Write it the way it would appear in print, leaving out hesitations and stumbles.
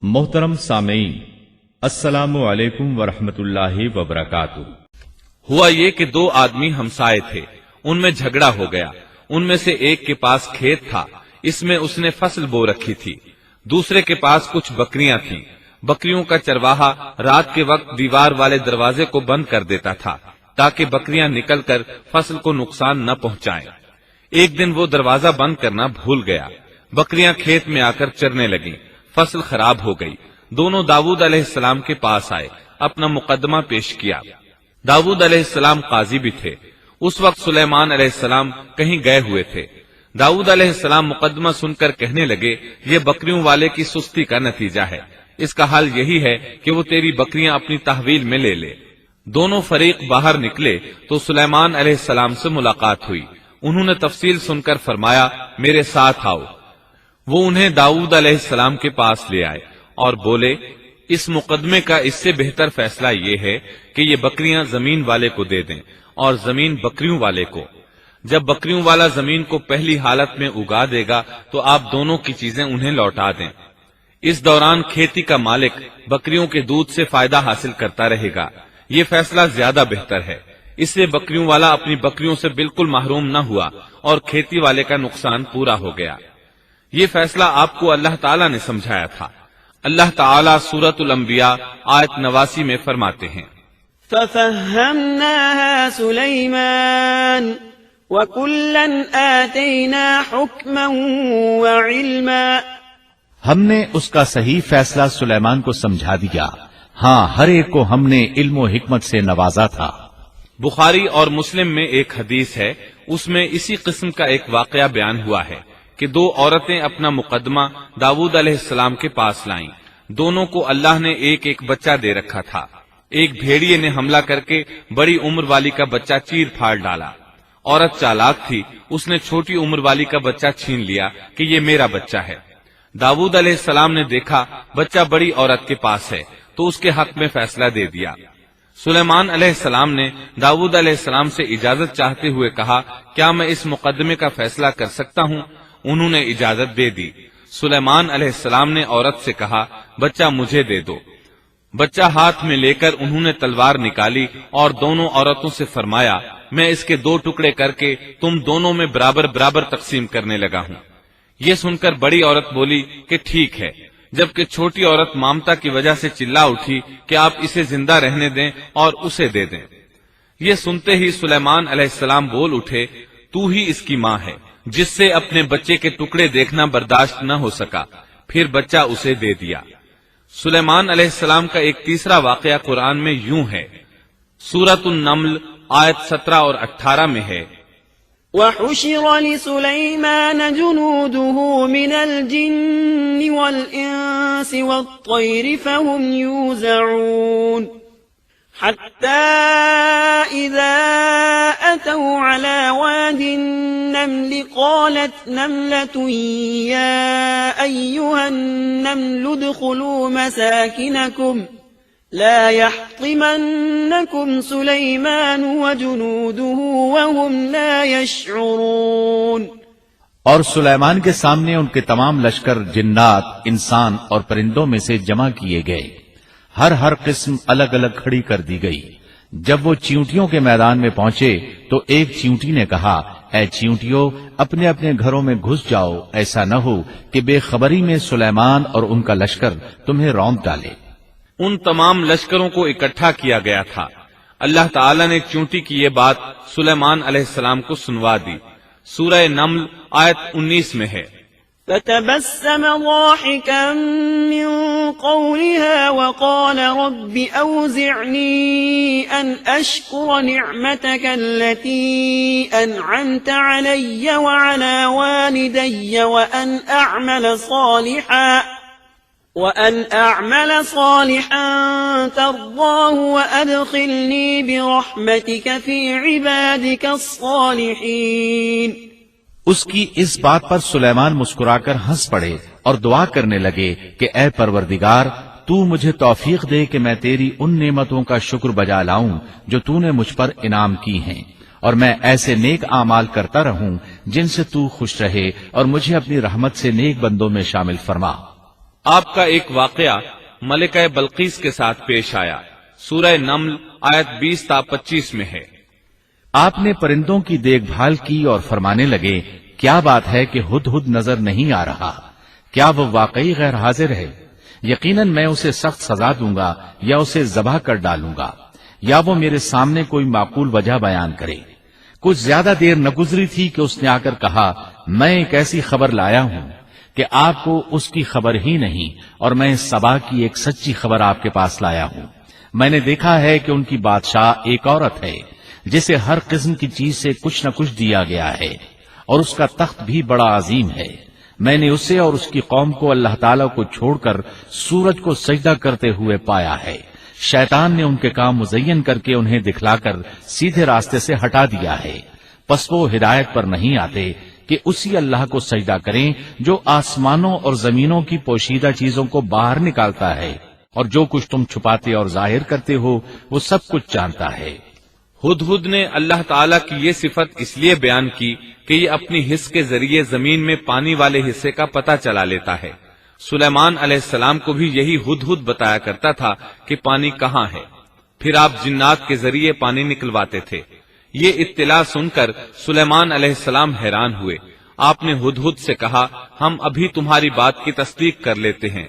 محترم سامعین، السلام علیکم ورحمۃ اللہ وبرکاتہ۔ ہوا یہ کہ دو آدمی ہمسائے تھے، ان میں جھگڑا ہو گیا۔ ان میں سے ایک کے پاس کھیت تھا، اس میں اس نے فصل بو رکھی تھی۔ دوسرے کے پاس کچھ بکریاں تھیں۔ بکریوں کا چرواہا رات کے وقت دیوار والے دروازے کو بند کر دیتا تھا تاکہ بکریاں نکل کر فصل کو نقصان نہ پہنچائیں۔ ایک دن وہ دروازہ بند کرنا بھول گیا۔ بکریاں کھیت میں آ کر چرنے لگیں، فصل خراب ہو گئی۔ دونوں داؤد علیہ السلام کے پاس آئے، اپنا مقدمہ پیش کیا۔ داؤد علیہ السلام قاضی بھی تھے۔ اس وقت سلیمان علیہ السلام کہیں گئے ہوئے تھے۔ داؤد علیہ السلام مقدمہ سن کر کہنے لگے، یہ بکریوں والے کی سستی کا نتیجہ ہے، اس کا حل یہی ہے کہ وہ تیری بکریاں اپنی تحویل میں لے لے۔ دونوں فریق باہر نکلے تو سلیمان علیہ السلام سے ملاقات ہوئی۔ انہوں نے تفصیل سن کر فرمایا، میرے ساتھ آؤ۔ وہ انہیں داؤد علیہ السلام کے پاس لے آئے اور بولے، اس مقدمے کا اس سے بہتر فیصلہ یہ ہے کہ یہ بکریاں زمین والے کو دے دیں اور زمین بکریوں والے کو۔ جب بکریوں والا زمین کو پہلی حالت میں اگا دے گا تو آپ دونوں کی چیزیں انہیں لوٹا دیں۔ اس دوران کھیتی کا مالک بکریوں کے دودھ سے فائدہ حاصل کرتا رہے گا۔ یہ فیصلہ زیادہ بہتر ہے۔ اس سے بکریوں والا اپنی بکریوں سے بالکل محروم نہ ہوا اور کھیتی والے کا نقصان پورا ہو گیا۔ یہ فیصلہ آپ کو اللہ تعالیٰ نے سمجھایا تھا۔ اللہ تعالیٰ سورۃ الانبیاء آیت 89 میں فرماتے ہیں، فَفَهَّمْنَاهَا سُلَيْمَانَ وَكُلًّا آتَيْنَا حُكْمًا وَعِلْمًا۔ ہم نے اس کا صحیح فیصلہ سلیمان کو سمجھا دیا۔ ہاں، ہر ایک کو ہم نے علم و حکمت سے نوازا تھا۔ بخاری اور مسلم میں ایک حدیث ہے، اس میں اسی قسم کا ایک واقعہ بیان ہوا ہے کہ دو عورتیں اپنا مقدمہ داؤد علیہ السلام کے پاس لائیں۔ دونوں کو اللہ نے ایک ایک بچہ دے رکھا تھا۔ ایک بھیڑیے نے حملہ کر کے بڑی عمر والی کا بچہ چیر پھاڑ ڈالا۔ عورت چالاک تھی، اس نے چھوٹی عمر والی کا بچہ چھین لیا کہ یہ میرا بچہ ہے۔ داؤد علیہ السلام نے دیکھا بچہ بڑی عورت کے پاس ہے تو اس کے حق میں فیصلہ دے دیا۔ سلیمان علیہ السلام نے داؤد علیہ السلام سے اجازت چاہتے ہوئے کہا، کیا میں اس مقدمے کا فیصلہ کر سکتا ہوں؟ انہوں نے اجازت دے دی۔ سلیمان علیہ السلام نے عورت سے کہا، بچہ مجھے دے دو۔ بچہ ہاتھ میں لے کر انہوں نے تلوار نکالی اور دونوں عورتوں سے فرمایا، میں اس کے دو ٹکڑے کر کے تم دونوں میں برابر برابر تقسیم کرنے لگا ہوں۔ یہ سن کر بڑی عورت بولی کہ ٹھیک ہے، جبکہ چھوٹی عورت مامتا کی وجہ سے چلا اٹھی کہ آپ اسے زندہ رہنے دیں اور اسے دے دیں۔ یہ سنتے ہی سلیمان علیہ السلام بول اٹھے، تو ہی اس کی ماں ہے، جس سے اپنے بچے کے ٹکڑے دیکھنا برداشت نہ ہو سکا، پھر بچہ اسے دے دیا۔ سلیمان علیہ السلام کا ایک تیسرا واقعہ قرآن میں یوں ہے، سورۃ النمل آیت 17 اور 18 میں ہے، وَحُشِرَ لِسُلَيْمَانَ جُنُودُهُ مِنَ الْجِنِّ وَالْإِنسِ وَالطَّيْرِ فَهُمْ يُوزَعُونَ حَتَّى إِذَا أَتَوْا عَلَى وَادِ النَّمْلِ قَالَتْ نَمْلَةٌ يَا أَيُّهَا النَّمْلُ ادْخُلُوا مَسَاكِنَكُمْ لا يحطمنكم سليمان وجنوده وهم لا يشعرون۔ اور سلیمان کے سامنے ان کے تمام لشکر جنات، انسان اور پرندوں میں سے جمع کیے گئے۔ ہر قسم الگ الگ کھڑی کر دی گئی۔ جب وہ چیونٹیوں کے میدان میں پہنچے تو ایک چیونٹی نے کہا، اے چیونٹیوں، اپنے اپنے گھروں میں گھس جاؤ، ایسا نہ ہو کہ بے خبری میں سلیمان اور ان کا لشکر تمہیں رونق ڈالے۔ ان تمام لشکروں کو اکٹھا کیا گیا تھا۔ اللہ تعالیٰ نے چونٹی کی یہ بات سلیمان علیہ السلام کو سنوا دی۔ سورہ نمل آیت 19 میں ہے، فتبسم ضاحكا من قولها وقال رب أوزعني أن أشكر نعمتك التي أنعمت علي وعلى والدي وأن أعمل صالحا ترضاه وأدخلني برحمتك في عبادك الصالحين۔ اس کی اس بات پر سلیمان مسکرا کر ہنس پڑے اور دعا کرنے لگے کہ اے پروردگار، تو مجھے توفیق دے کہ میں تیری ان نعمتوں کا شکر بجا لاؤں جو تو نے مجھ پر انعام کی ہیں، اور میں ایسے نیک اعمال کرتا رہوں جن سے تو خوش رہے، اور مجھے اپنی رحمت سے نیک بندوں میں شامل فرما۔ آپ کا ایک واقعہ ملکہ بلقیس کے ساتھ پیش آیا، سورہ نمل آیت 20 تا 25 میں ہے۔ آپ نے پرندوں کی دیکھ بھال کی اور فرمانے لگے، کیا بات ہے کہ ہدہد نظر نہیں آ رہا؟ کیا وہ واقعی غیر حاضر ہے؟ یقیناً میں اسے سخت سزا دوں گا یا اسے ذبح کر ڈالوں گا، یا وہ میرے سامنے کوئی معقول وجہ بیان کرے۔ کچھ زیادہ دیر نہ گزری تھی کہ اس نے آ کر کہا، میں ایک ایسی خبر لایا ہوں کہ آپ کو اس کی خبر ہی نہیں، اور میں سبا کی ایک سچی خبر آپ کے پاس لایا ہوں۔ میں نے دیکھا ہے کہ ان کی بادشاہ ایک عورت ہے جسے ہر قسم کی چیز سے کچھ نہ کچھ دیا گیا ہے، اور اس کا تخت بھی بڑا عظیم ہے۔ میں نے اسے اور اس کی قوم کو اللہ تعالیٰ کو چھوڑ کر سورج کو سجدہ کرتے ہوئے پایا ہے۔ شیطان نے ان کے کام مزین کر کے انہیں دکھلا کر سیدھے راستے سے ہٹا دیا ہے، پس وہ ہدایت پر نہیں آتے کہ اسی اللہ کو سجدہ کریں جو آسمانوں اور زمینوں کی پوشیدہ چیزوں کو باہر نکالتا ہے، اور جو کچھ تم چھپاتے اور ظاہر کرتے ہو وہ سب کچھ جانتا ہے۔ ہدہد نے اللہ تعالیٰ کی یہ صفت اس لیے بیان کی کہ یہ اپنی حس کے ذریعے زمین میں پانی والے حصے کا پتہ چلا لیتا ہے۔ سلیمان علیہ السلام کو بھی یہی ہدہد بتایا کرتا تھا کہ پانی کہاں ہے، پھر آپ جنات کے ذریعے پانی نکلواتے تھے۔ یہ اطلاع سن کر سلیمان علیہ السلام حیران ہوئے۔ آپ نے ہدہد سے کہا، ہم ابھی تمہاری بات کی تصدیق کر لیتے ہیں۔